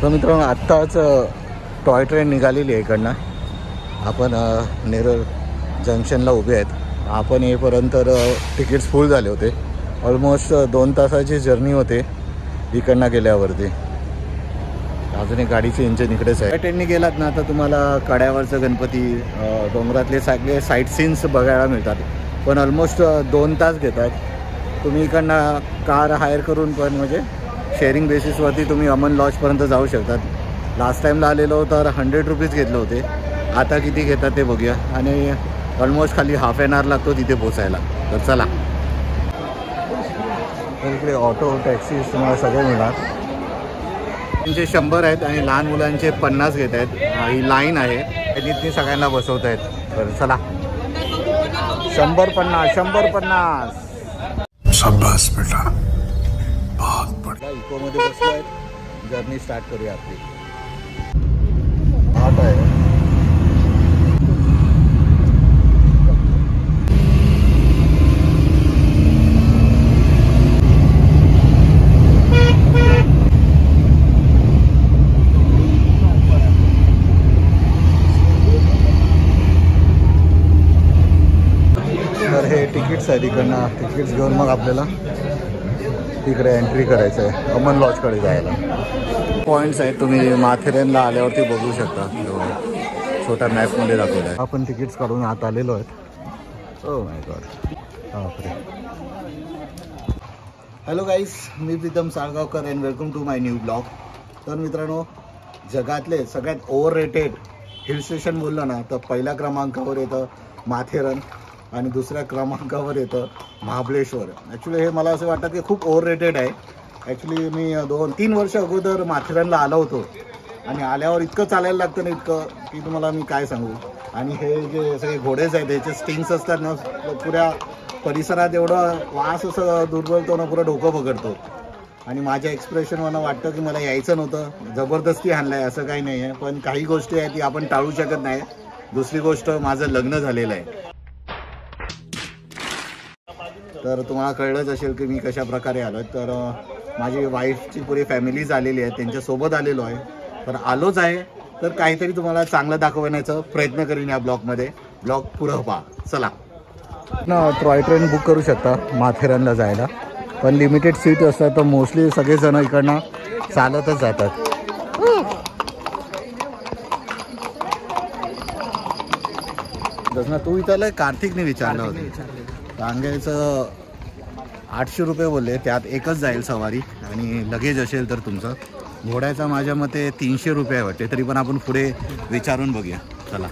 तर मित्रांनो आत्ताच टॉय ट्रेन निघालेली आहे इकडनं. आपण नेरळ जंक्शनला उभे आहेत. आपण येईपर्यंत तिकीट्स फुल झाले होते. ऑलमोस्ट 2 तासाची जर्नी होते इकडनं गेल्यावरती. अजून एक गाडीचे इंजिन इकडेच आहे. ट्रेननी गेलात ना तर तुम्हाला कड्यावरचं गणपती, डोंगरातले सगळे साईट सीन्स बघायला मिळतात. पण ऑलमोस्ट 2 तास घेतात. तुम्ही इकडनं कार हायर करून पण म्हणजे शेअरिंग बेसिसवरती तुम्ही अमन लॉजपर्यंत जाऊ शकतात. लास्ट टाईमला आलेलो तर 100 रुपीज घेतले होते. आता किती घेतात ते बघूया. आणि ऑलमोस्ट खाली हाफ एन आवर लागतो तिथे पोचायला. तर चला. तर इकडे ऑटो टॅक्सीज तुम्हाला सगळे मिळणार. त्यांचे 100 आहेत आणि लहान मुलांचे 50 घेत आहेत. ही लाईन आहे त्यांनी सगळ्यांना बसवत आहेत. तर चला. 100-50 शाबाश बेटा, बहुत बढ़िया. इकोमध्ये बसलो आहेत. जर्नी स्टार्ट करूया आपली. आत आहे तिकीट्स आहे. तिकडनं तिकीट्स घेऊन मग आपल्याला तिकडे एंट्री करायचं आहे अमन लॉजकडे जायला. पॉईंट्स आहेत तुम्ही माथेरानला आल्यावरती बघू शकता. छोट्या मॅपमध्ये दाखवलं आहे. आपण तिकीट्स काढून आत आलेलो आहेत. Oh my god. बापरे. हॅलो गाईज, मी Pritam Salgaonkar and welcome to my new blog. तर मित्रांनो, जगातले सगळ्यात ओव्हर रेटेड हिल स्टेशन बोललं ना तर पहिल्या क्रमांकावर येतं माथेरान आणि दुसऱ्या क्रमांकावर येतं महाबळेश्वर. ॲक्च्युली हे मला असं वाटतं की खूप ओव्हर रेटेड आहे. ॲक्च्युली मी 2-3 वर्ष अगोदर माथेरानला आलो होतो आणि आल्यावर इतकं चालायला लागतं ना, इतकं की तुम्हाला मी काय सांगू. आणि हे जे सगळे घोडेच आहेत ह्याचे स्टिंग्स असतात ना, पुऱ्या परिसरात एवढं वास असं दुर्बलतो ना, पुरं डोकं पकडतो. आणि माझ्या एक्सप्रेशनवरनं वाटतं की मला यायचं नव्हतं. जबरदस्ती आणलं आहे असं काही नाही आहे. पण काही गोष्टी आहेत ती आपण टाळू शकत नाही. दुसरी गोष्ट, माझं लग्न झालेलं आहे. तर तुम्हाला कळलंच असेल की मी कशा प्रकारे आलो. तर माझी वाईफची पुरी फॅमिलीज आलेली आहे, त्यांच्यासोबत आलेलो आहे. तर आलोच आहे तर काहीतरी तुम्हाला चांगलं दाखवण्याचा प्रयत्न करीन या ब्लॉगमध्ये. ब्लॉग पुढं पहा. चला ना. टॉय ट्रेन बुक करू शकता माथेरानला जायला. पण लिमिटेड सीट असतात. तर मोस्टली सगळेजण इकडनं चालतच जातात. जसं तू इथं कार्तिकने विचारलं होतं. सांगायचं 800 रुपये बोलले. त्यात एकच जाईल सवारी आणि लगेज असेल तर तुमचं. घोड्याचा माझ्या मते 300 रुपये वाटते. तरी पण आपण पुढे विचारून बघूया. चला.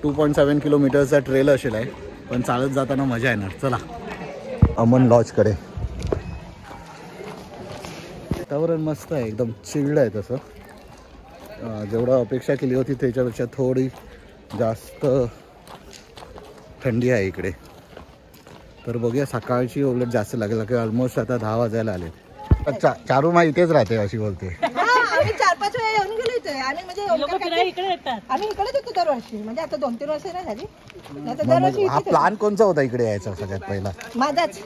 2.7 किलोमीटरचा ट्रेल असेल आहे. पण चालत जाताना मजा येणार. चला अमन लॉजकडे. वातावरण मस्त आहे, एकदम चिल्ड आहे. तसं जेवढं अपेक्षा केली होती त्याच्यापेक्षा थोडी जास्त थंडी आहे इकडे. तर बघूया. सकाळची उलट जास्त लागेल की ऑलमोस्ट आता 10 वाजायला आले. चारू मा इथेच राहते अशी बोलते. आम्ही 4-5 वेळा येऊन गेलो इथे. आणि म्हणजे आम्ही इकडेच येतो दरवर्षी. म्हणजे आता 2-3 वर्ष नाही झाली. हा प्लॅन कोणचा होता इकडे यायचा सगळ्यात पहिला? माझाच.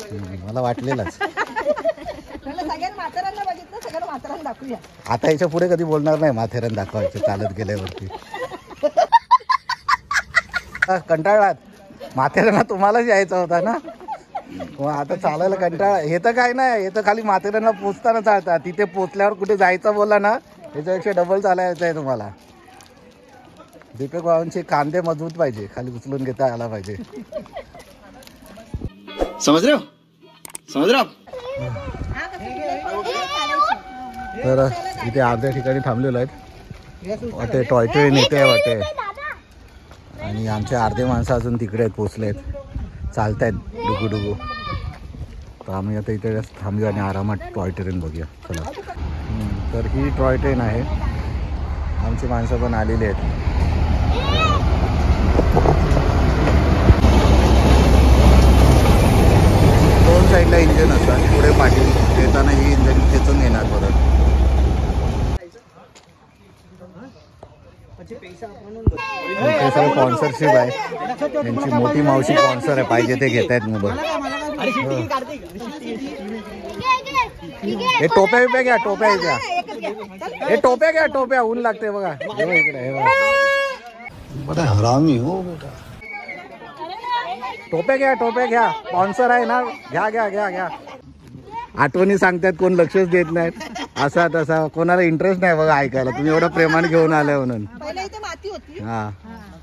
मला वाटलेलाच. सगळ्यांना माथेरानला बघितलं, सगळ्यांना माथेरान दाखवूया. आता याच्या पुढे कधी बोलणार नाही माथेरान दाखवायचे चालत गेल्यावरती. कंटाळात. माथेरानला तुम्हालाच यायचा होता ना. आता चालायला कंटाळा. हे तर काय नाही, हे तर खाली माथेरानला पोचताना चालतात. तिथे पोचल्यावर कुठे जायचं बोलला ना, याच्यापेक्षा डबल चालायचं आहे तुम्हाला. दीपक बाबांचे कांदे मजबूत पाहिजे, खाली उचलून घेता आला पाहिजे. समज रे तर इथे अर्ध्या ठिकाणी थांबलेलो आहेत. वाटते टॉय ट्रेन येते वाटते. आणि आमचे अर्धे माणसं अजून तिकडे आहेत, पोचले आहेत, चालत आहेत डुगू. तर आम्ही आता इथे थांबूया आणि आरामात टॉय ट्रेन बघूया. चला. तर ही टॉय ट्रेन आहे. आमची माणसं पण आलेली आहेत. दोन साईडला इंजिन असतात, पुढे पाठी. येताना ही इंजिन खेचून येणार परत. सगळं स्पॉन्सरशिप आहे. त्यांची मोठी मावशी स्पॉन्सर आहे. पाहिजे ते घेत आहेत मुलं. हे टोप्या बिप्या घ्या, टोप्या घ्या. हे टोप्या घ्या, टोप्या ऊन लागते बघा. इकडे बड़ा हरामी हो बेटा. टोप्या घ्या, टोप्या घ्या. स्पॉन्सर आहे ना, घ्या घ्या घ्या घ्या. आठवणी सांगतात, कोण लक्षच देत नाहीत. असा तसा कोणाला इंटरेस्ट नाही बघा ऐकायला. तुम्ही एवढं प्रेमाने घेऊन आलाय म्हणून. पहिले इथे माती होती, हा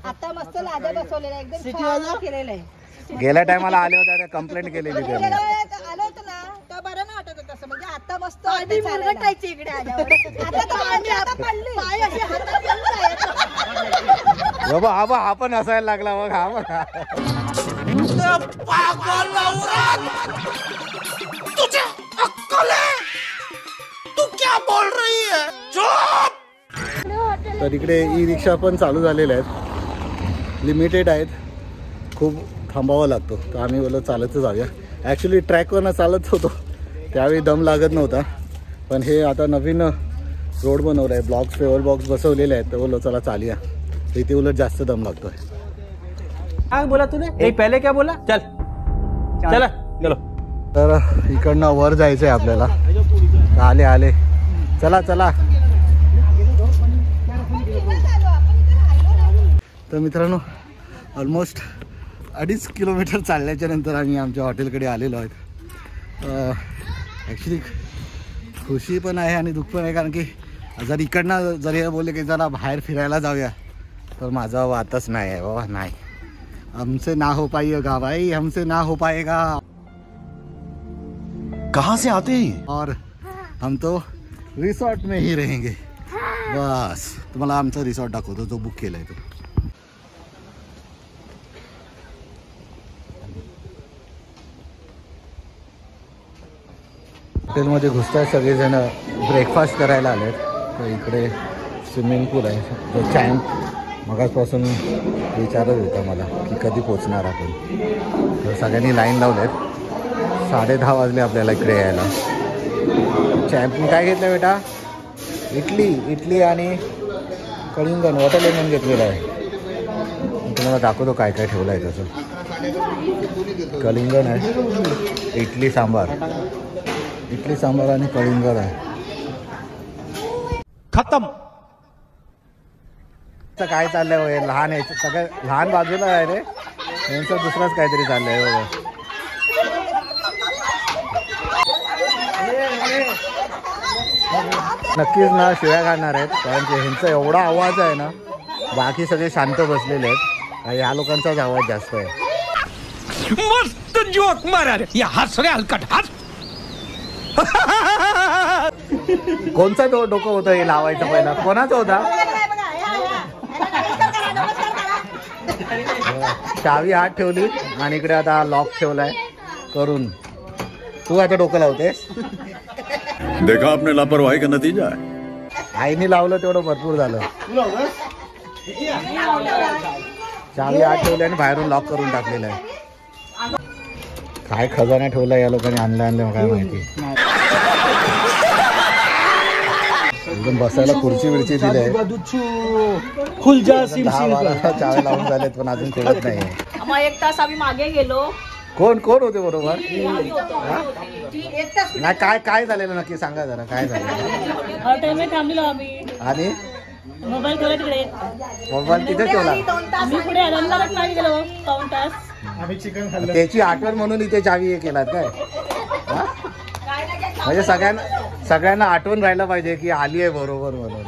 आता मस्त लाद्या बसवलेल्या एकदम छान केलेलं आहे. गेल्या टायमाला आले होते, कंप्लेंट केलेली आलं होतं ना तर बरं नाही वाटत होतं असं. म्हणजे आता मस्त मुरगटायची इकडे आल्यावर. आता पडली पाय असे हातात बाबा हा पण असायला लागला बघ. हा बघा तर इकडे ई रिक्षा पण चालू झालेल्या आहेत, लिमिटेड आहेत, खूप थांबावं लागतो. तर आम्ही बोललो चालतच जाऊया. ॲक्च्युली ट्रॅकवरनं चालत होतो, त्यावेळी दम लागत नव्हता. पण हे आता नवीन रोड बनवला आहे, ब्लॉक्स फेवर बॉक्स बसवलेले आहेत, तर बोललो चला चालूया. तर इथे उलट जास्त दम लागतोय. काय बोला तूने? पहिले क्या बोला? चल चला चलो. तर इकडनं वर जायचं आहे आपल्याला. आले आले, चला चला. तर मित्रांनो, ऑलमोस्ट 2.5 किलोमीटर चालल्याच्या नंतर आम्ही आमच्या हॉटेलकडे आलेलो आहेत. ॲक्च्युली खुशी पण आहे आणि दुःख पण आहे, कारण की जर इकडनं जरी बोलले की जरा बाहेर फिरायला जाऊया, तर माझा वातच नाही आहे बाबा. नाही, हमसे ना हो पाएगा भाई, हमसे ना हो पाएगा. कहाँ से आते हैं? और हम तो रिसॉर्ट में ही रहेंगे बस. तुम्हाला आमचा रिसॉर्ट दाखवतो जो बुक केलाय तो. हॉटेलमध्ये घुसताय सगळेजण ब्रेकफास्ट करायला आलेत. तर इकडे स्विमिंग पूल आहे, जो चॅम्प मगाचपासून विचारत होता मला की कधी पोचणार आपण. तर सगळ्यांनी लाईन लावलेत. 10:30 वाजले आपल्याला इकडे यायला. चॅम्पनी काय घेतलं बेटा? इडली आणि कलिंगण वॉटर लेमन घेतलेलं आहे. तुम्हाला दाखवतो काय काय ठेवलं आहे तसं. कलिंगण आहे, इडली सांबार आणि कलिंगण आहे. खत्म. काय चाललंय हो, हे लहान आहे सगळं, लहान बाजूला आहे रे, यांचं दुसरंच काहीतरी चाललंय बघा. नक्कीच ना शिव्या काढणार आहेत, कारण की ह्यांचा एवढा आवाज आहे ना, बाकी सगळे शांत बसलेले आहेत. या लोकांचाच आवाज जास्त आहे. मस्त जोक मारा रे. या हस रे हलकट हस. कोणचा डोकं होतं हे लावायचं पहिला? कोणाचा होता? चावी हात ठेवली आणि इकडे आता लॉक ठेवलाय करून. तू आता डोकं लावतेस? देखा आपने लापरवाही का नतीजा है. आईने लावलं तेवढं भरपूर झालं. चावी हात ठेवली आणि बाहेरून लॉक करून टाकलेलं आहे. काय खजाना ठेवला या लोकांनी, आणलं काय माहिती. एकदम बसायला खुर्ची बिर्ची दिली आहे. 10-12 चावी लावून झालेत पण अजून खेळत नाही. मग 1 तास आम्ही मागे गेलो. कोण होते बरोबर? नाही काय झालेलं नक्की सांगा जरा, काय झालं? हॉटेलमध्ये थांबलेलो आम्ही आणि मोबाईल ठेवला तिकडे. मोबाईल तिथे ठेवला. आम्ही पुढे आनंदात नाही गेलो पाऊण तास. त्याची आठवण म्हणून इथे चावी हे केलात काय? म्हणजे सगळ्यांना आठवण राहायला पाहिजे की आली आहे बरोबर म्हणून.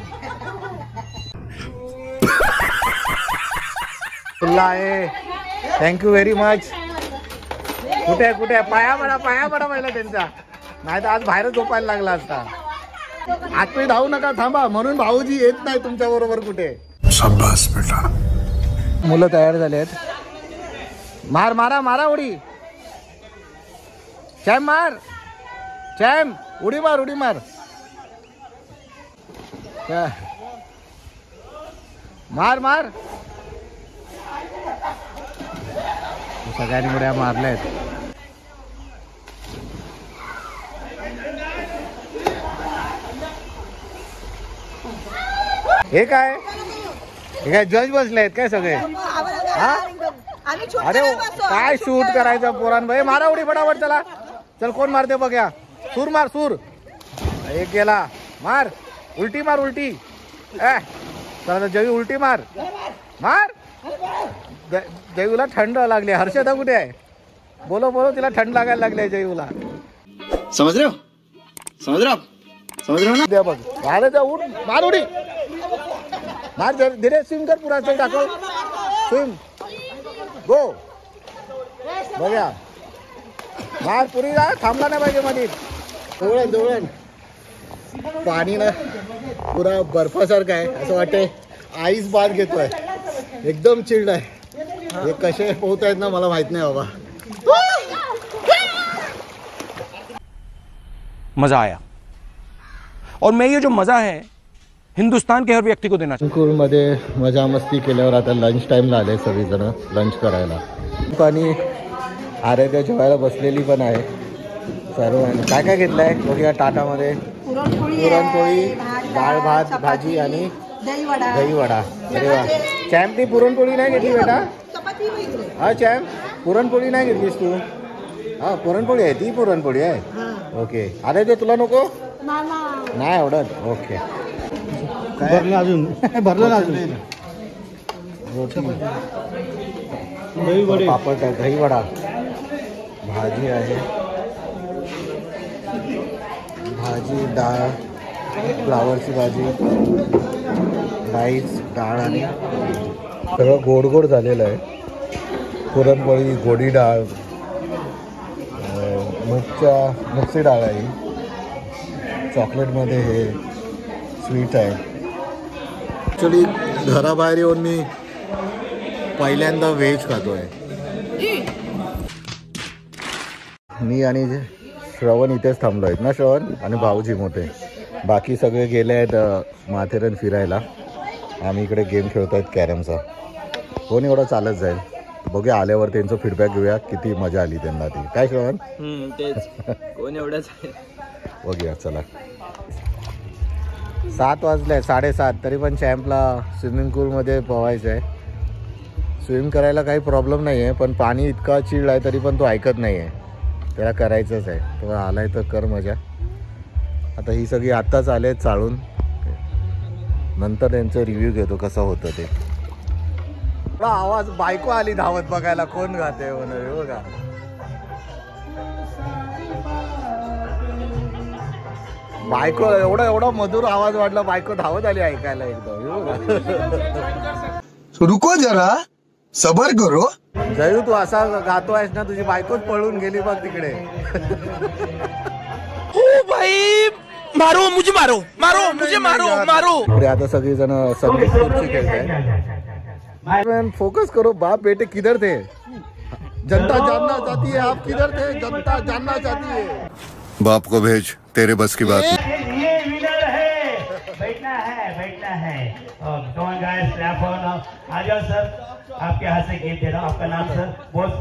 आहे. Thank you very much. कुठे पाया पडा पहिला त्यांचा, नाही तर आज बाहेरच झोपायला लागला असता. आतमध्ये धावू नका, थांबा. म्हणून भाऊजी येत नाही तुमच्या बरोबर कुठे. शाबाश बेटा. मुलं तयार झाले आहेत. मारा उडी. चॅम उडी मार. मार. सगळ्यांनी उड्या मारल्या आहेत. हे काय जज बसले आहेत काय सगळे? हा, अरे काय शूट करायचं पोरांबाई. मारा उडी फटाफट. चला चल, कोण मारते बघ्या. सूर. एक गेला. मार. उलटी मार उलटी. चला जयू उलटी मार मार. जयूला थंड लागली. हर्षदा कुठे आहे? बोलो बोलो तिला थंड लागायला लागली आहे जयूला. समझ रहे हो ना. द्या बघ झालं जा. उठ मार उडी मार. धीरे स्विम कर. पुरा चल टाकव. स्विम गो. बघा मार पुरी जा. थांबला नाही पाहिजे मध्ये. जवळण जवळण पाणी ना पुरा बर्फासारखं आहे. असं वाटतंय आईस बाथ घेतोय. एकदम चिल्ड आहे. हे कसे पोहत आहेत ना मला माहित नाही बाबा. मजा आया और मैं ये जो मजा है हिंदुस्तान के हर व्यक्ति को देना स्विमिंग मध्ये मजा मस्ती केल्यावर आता लंच टाइमला आले सगळेजण लंच करायला. आणि आरोग्य जेवायला बसलेली पण आहे सर्व. काय काय घेतलंय बघूया. ताटामध्ये पुरणपोळी, डाळ भात, भाजी आणि दही वडा. अरे वा. चॅम्पनी पुरणपोळी नाही घेतली बेटा? हा चॅम्प पुरणपोळी नाही घेतलीस तू? हा पुरणपोळी आहे. ती पुरणपोळी आहे. ओके. अरे ते तुला नको नाही आवडत. ओके. भरलं अजून भरलं अजून. दही वडे पापड आहे. दही वडा भाजी आहे. भाजी डाळ फ्लावरची भाजी राईस डाळ आणि सगळं गोड गोड झालेलं आहे. पुरणपोळी गोडी डाळ मुगची डाळ आहे. चॉकलेटमध्ये हे स्वीट आहे. ॲक्च्युली घराबाहेर येऊन मी पहिल्यांदा व्हेज खातो आहे. मी आणि श्रवण इथेच थांबलो आहेत ना. श्रवण आणि भाऊजी मोठे. बाकी सगळे गेले आहेत माथेरन फिरायला. आम्ही इकडे गेम खेळतो आहेत कॅरमचा. कोण एवढं चालत जाईल. बघूया आल्यावर त्यांचं फीडबॅक घेऊया किती मजा आली त्यांना ती. काय श्रवण? कोण एवढंच बघूया चला. 7 वाजले 7:30 तरी पण चॅम्पला स्विमिंग पूलमध्ये पोहायचं आहे. स्विम करायला काही प्रॉब्लेम नाही आहे पण पाणी इतका चिल्ड आहे तरी पण तो ऐकत नाही आहे. त्याला करायचंच आहे. तो आलाय तर कर मजा. आता ही सगळी आत्ताच आले चाळून. नंतर त्यांचं रिव्ह्यू घेतो कसं होतं ते. आवाज बायको आली धावत बघायला कोण गाते म्हणून. बघा बायको एवढा मधुर आवाज वाटला. बायको धावत आली ऐकायला एकदम. रुको जरा सबर करो. जयू तू असा गातो आहेस ना तुझी बायकोच पळून गेली बघ तिकडे. ओ भाई मारो मुझे मारो मारो मुझे मारो मारो. इकडे आता सगळी जण संगीत खुर्ची खेळताय. फोकस करो बाप बेटे किधर थे. जनता जानना चाहती है आप किधर थे. जनता जानना चाहती है. बाप को भेज तेरे बस की बात नहीं. ये विनर है. बैठना है. कौन गाइस क्लैप ऑन. आ जाओ सर. आपके हाथ से गेम दे रहा हूँ. आपका नाम सर. बॉस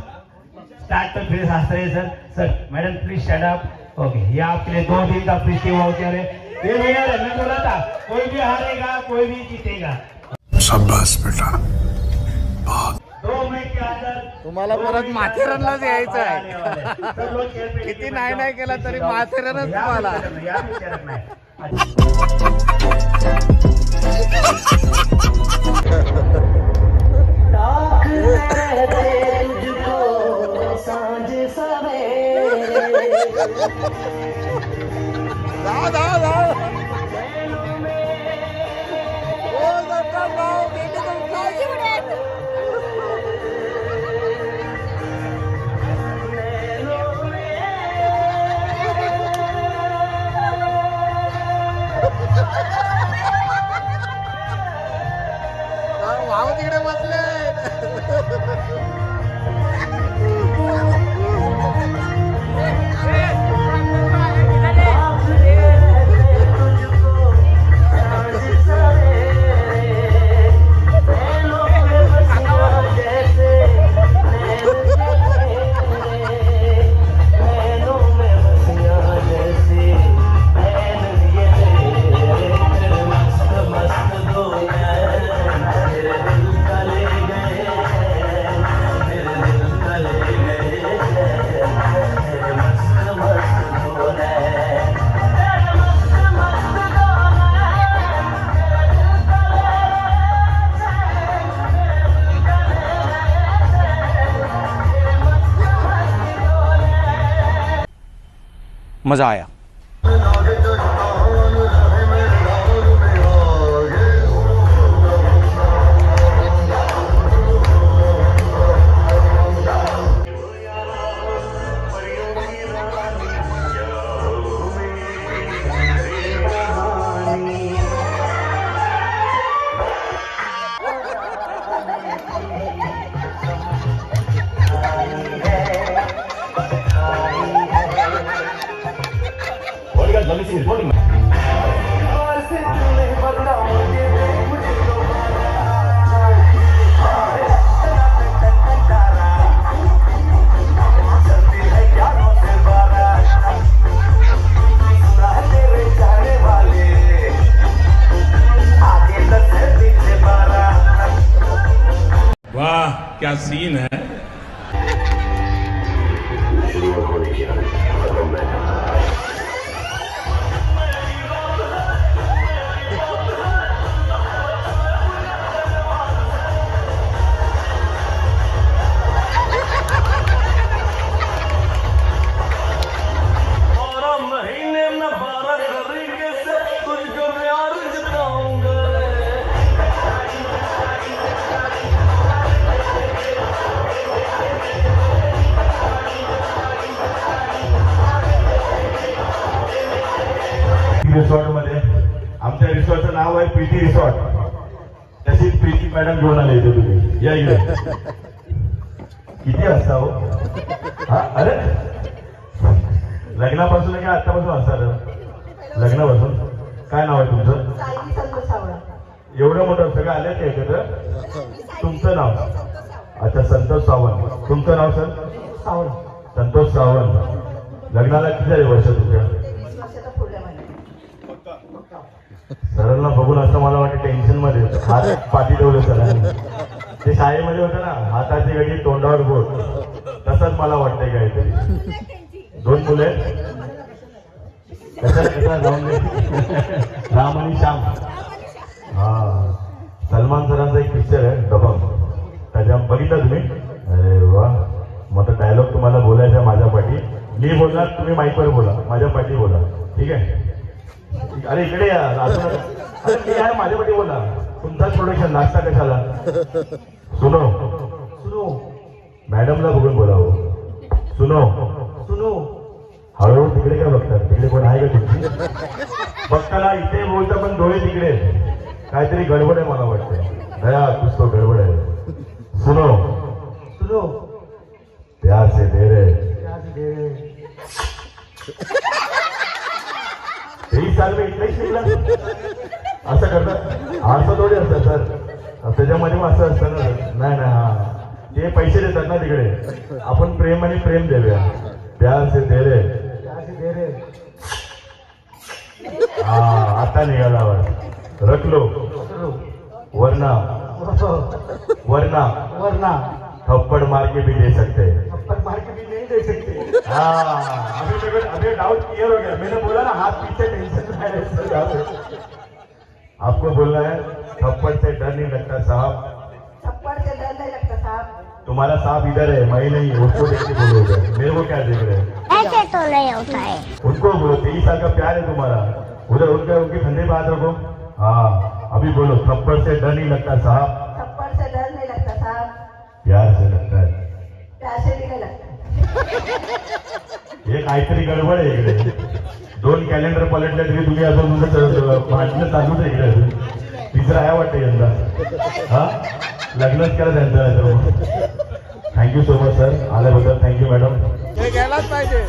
स्टार्ट तो फिर हंस रहे sir. Sir madam please stand up. Okay ये आपके लिए 2 दिन का फ्री वाउचर है. ये विनर है. मैं बोला था कोई भी हारेगा कोई भी जीतेगा. शाबाश बेटा. 2 मिनट के अंदर तुम्हाला परत माथेरनलाच यायचं आहे. किती नाही केला तरी माथेरनच तुम्हाला. भाऊ तिकडे बसले. मज़ा आया। वाह क्या सीन है। रिसॉर्ट मध्ये आमच्या रिसॉर्टचं नाव आहे प्रीती रिसॉर्ट. तशीच प्रीती मॅडम घेऊन आले इथे तुम्ही. या इकडे किती वाजता हो? हा अरे लग्नापासून काय आतापासून असतात? लग्नापासून काय नाव आहे तुमचं? सायली संतोष सावळा. एवढं मोठं सगळं आले ते एकत्र. तुमचं नाव? अच्छा संतोष सावंत. तुमचं नाव सर? सावंत. संतोष सावंत. लग्नाला किती झाले वर्ष तुमच्या? सरांना बघून असं मला वाटतं टेन्शन मध्ये हात पाठी ठेवलं सरांनी. ते शाळेमध्ये होतं ना हाताची घडी तोंडावर बोट तसंच मला वाटतंय काहीतरी. 2 मुले कशा जाऊन राम आणि श्याम. हा सलमान सरांचा एक पिक्चर आहे दबंग. त्याच्या बघितलं तुम्ही? अरे वा. मग डायलॉग तुम्हाला बोलायचा माझ्या पाठी. मी बोलणार तुम्ही माईकवर बोला माझ्या पाठी बोला. ठीक आहे? अरे इकडे या. अरे मी आहे माझ्यासाठी बोला. तुमचाच प्रोडक्शन नाश्ता कशाला? सुनो सुनो मॅडमला बघून बोलावं. सुनो सुनो. हळूहळू तिकडे काय बघतात? तिकडे कोण आहे का तुमची? बघताना इथे बोलता पण डोळे तिकडे. काहीतरी गडबड आहे मला वाटतं. दया कुछ तो गडबड आहे. सुनो सुनो प्यार से दे रे. 23 साल में इथं शिकला असं करतात. असं थोडी असतं सर. त्याच्यामध्ये मग असं असतं ना. नाही नाही हा ते पैसे देतात ना तिकडे. आपण प्रेम आणि प्रेम देऊया. प्यार से दे रे. हा आता निघाला आवाज. रख लो वरना वरना वरना थप्पड़ मार के भी दे सकते हैं. थप्पड़ मार के भी नहीं दे सकते. हाँ अभी डाउट क्लियर हो गया. मैंने बोला ना हाथ पीछे टेंशन. आपको बोलना है थप्पड़ से डर नहीं लगता साहब. थप्पड़ से डर नहीं लगता साहब. तुम्हारा सांप इधर है मैं नहीं उसको देख के बोलोगे. मेरे को क्या देख रहे हैं? ऐसे तो नहीं होता है. उनको बोलो 23 साल का प्यार है तुम्हारा. उधर उनके कंधे पे हाथ रखो. हाँ अभी बोलो थप्पड़ से डर नहीं लगता साहब. थप्पड़ से डर नहीं लगता साहब. प्यार से लगता है. प्यार से नहीं लगता. हे काहीतरी गडबड आहे इकडे. 2 कॅलेंडर पलटले तरी तुम्ही अजून भांडणं चालूच आहे इकडे. तिसरा आहे वाटतं यंदा. हा लग्नच केलं त्यांचं. थँक्यू सो मच सर आल्याबद्दल. Thank you madam. हे घ्यायलाच पाहिजे.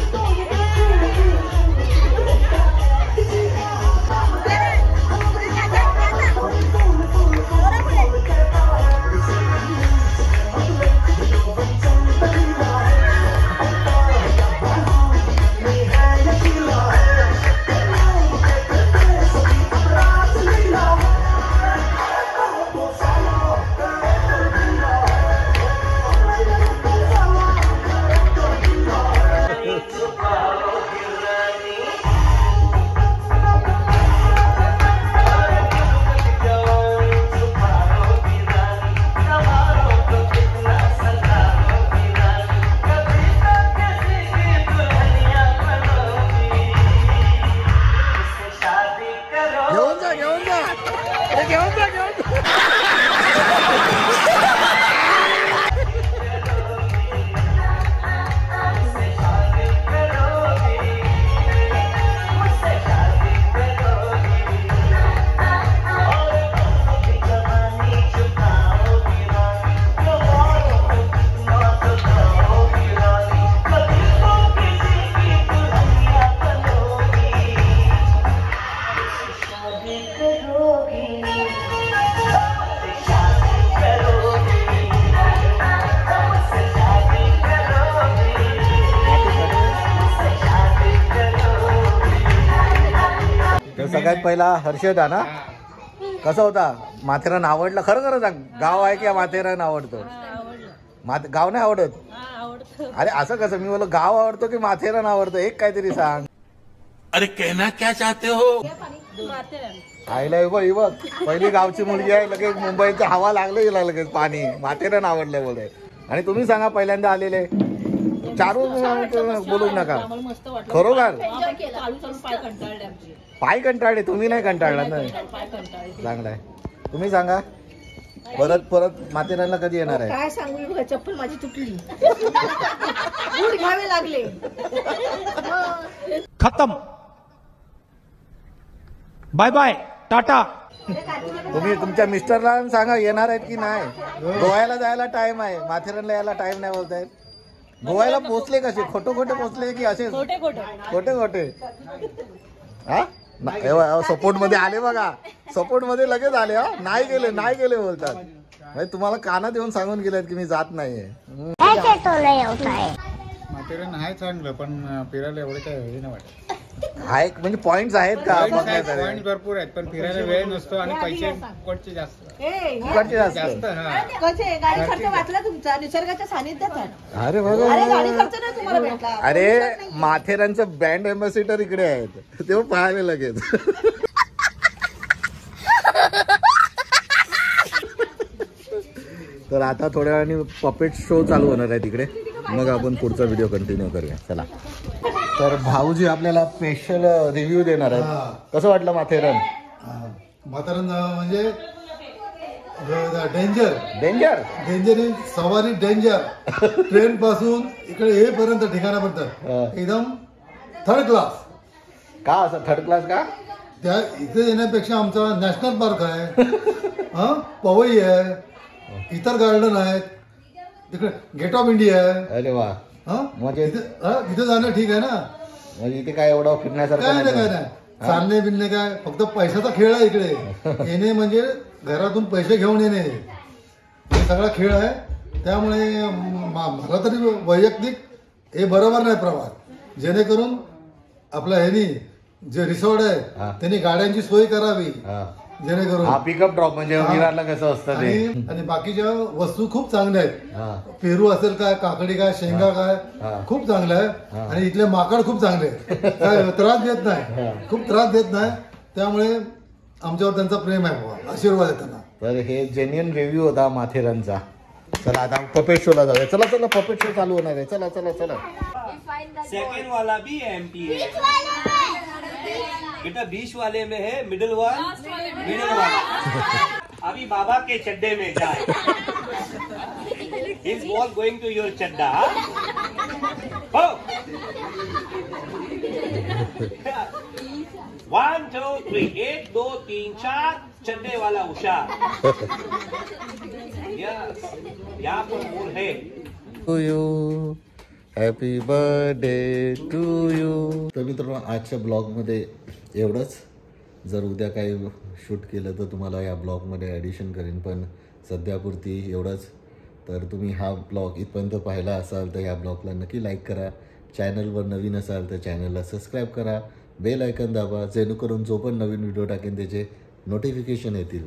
सगळ्यात पहिला हर्षद ना कसा होता माथेरान आवडलं खरं खरं सांग गाव आहे की माथेरान आवडतं गाव नाही आवडत अरे असं कसं मी बोललो गाव आवडतो की माथेरान आवडतं एक काहीतरी सांग अरे कहना क्या चाहते हो आईला बघ पहिली गावची मुलगी आहे लगेच मुंबईचं हवा लागलं हिला लगेच पाणी माथेरान आवडलं बोलते आणि तुम्ही सांगा पहिल्यांदा आलेले चारू बोलू नका खरोखर पाय कंटाळले तुम्ही नाही कंटाळला ना चांगला आहे तुम्ही सांगा परत माथेरानला कधी येणार आहे काय सांगू बघा चप्पल माझी तुटली बूट घ्यावे लागले खत्म बाय बाय टाटा तुम्ही तुमच्या मिस्टरला सांगा येणार आहेत की नाही गोव्याला जायला टाइम आहे माथेरानला यायला टाइम नाही बोलतायत गोव्याला पोहोचले कसे खोटे पोहोचले की असे खोटे हा सपोर्ट मध्ये आले बघा सपोर्ट मध्ये लगेच आले हा नाही गेले बोलतात म्हणजे तुम्हाला कानात येऊन सांगून गेलेत की मी जात नाहीये माथेरान आहे चांगलं पण फिरायला एवढं काय हे नाही वाटत आहे म्हणजे पॉइंट्स आहेत का पॉइंट भरपूर आहेत पण फिरायला वेळ नसतो आणि पैसे फुकटचे जास्त जास्त कसे गाडी खर्च वाचला तुमचा निसर्गाच्या सानिध्यात अरे गाडी खर्च नाही तुम्हाला भेटला अरे माथेरानचं ब्रँड एम्बॅसिडर इकडे आहेत तेव्हा पाहायला लगेच तर आता थोड्या वेळाने पपेट शो चालू होणार आहे तिकडे मग आपण पुढचा व्हिडिओ कंटिन्यू करूया चला तर भाऊजी आपल्याला स्पेशल रिव्ह्यू देणार आहेत कसं वाटलं माथेरान म्हणजे डेंजर सवारी डेंजर ट्रेन पासून इकडे येईपर्यंत ठिकाणापर्यंत एकदम थर्ड क्लास का असं थर्ड क्लास का त्या इथे येण्यापेक्षा आमचा नॅशनल पार्क आहे पवई आहे इतर गार्डन आहेत तिकडे गेट ऑफ इंडिया आहे अरे वा म्हणजे इथे जाणं ठीक आहे ना म्हणजे इथे काय एवढं फिरण्यासारखं काय नाही चालणे बिलणे काय फक्त पैशाचा खेळ आहे इकडे येणे म्हणजे घरातून पैसे घेऊन येणे हे सगळा खेळ आहे त्यामुळे मला तरी वैयक्तिक हे बरोबर नाही प्रवास जेणेकरून आपल्या ह्यानी जे रिसॉर्ट आहे त्यांनी गाड्यांची सोय करावी जेणेकरून पिकअप ड्रॉप म्हणजे विरारला कसं असतं आणि बाकीच्या वस्तू खूप चांगल्या आहेत पेरू असेल काय काकडी काय शेंगा काय खूप चांगलं आहे आणि इथले माकड खूप चांगले काय त्रास देत नाही खूप त्रास देत नाही त्यामुळे आमच्यावर त्यांचा प्रेम आहे बाबा आशीर्वाद आहे त्यांना तर हे जेन्युइन रिव्ह्यू होता माथेरानचा चला आता पपेट शोला जाऊया चला पपेट शो चालू होणार आहे चला सेकंड वाला भी एमटी है बेटा 20 वाले में है मिडिल वाला अभी बाबा के चड्डे में जाए His ball going to your चड्डा हो 1 2 3 1 2 3 4 चड्डे वाला हुशार यहाँ पर मूल है to you happy birthday to you तर मित्रांनो आजच्या ब्लॉगमध्ये एवढंच जर उद्या काही शूट केलं तर तुम्हाला या ब्लॉगमध्ये ॲडिशन करेन पण सध्यापुरती एवढंच तर तुम्ही हा ब्लॉग इथपर्यंत पाहिला असाल तर या ब्लॉगला नक्की लाईक करा चॅनलवर नवीन असाल तर चॅनलला सबस्क्राईब करा बेल आयकन दाबा जेणेकरून जो पण नवीन व्हिडिओ टाकेन त्याचे नोटिफिकेशन येतील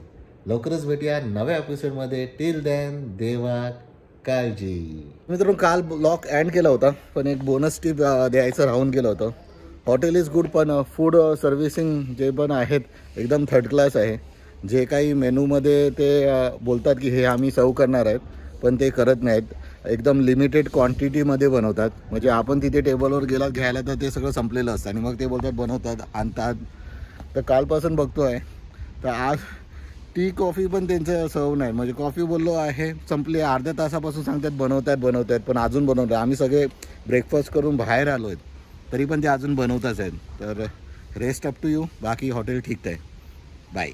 लवकरच भेटूया नव्या एपिसोडमध्ये टिल दॅन देवा काळजी मित्रांनो काल ब्लॉग एंड केला होता पण एक बोनस टिप द्यायचं राहून गेलं होतं हॉटेल इज गुड पण फूड सर्व्हिसिंग जे पण आहेत एकदम थर्ड क्लास आहे जे काही मेनूमध्ये ते बोलतात की हे आम्ही सर्व करणार आहेत पण ते करत नाहीत एकदम लिमिटेड क्वांटिटीमध्ये बनवतात म्हणजे आपण तिथे टेबलवर गेला घ्यायला तर ते सगळं संपलेलं असतं आणि मग ते बोलतात बनवतात आणतात तर कालपासून बघतो आहे तर आज टी कॉफी पण त्यांचं सर्व नाही म्हणजे कॉफी बोललो आहे संपली अर्ध्या तासापासून सांगतात बनवतात पण अजून बनवतात आम्ही सगळे ब्रेकफास्ट करून बाहेर आलो आहेत तरी पण ते अजून बनवताच आहेत तर रेस्ट अप टू यू बाकी हॉटेल ठीक आहे बाय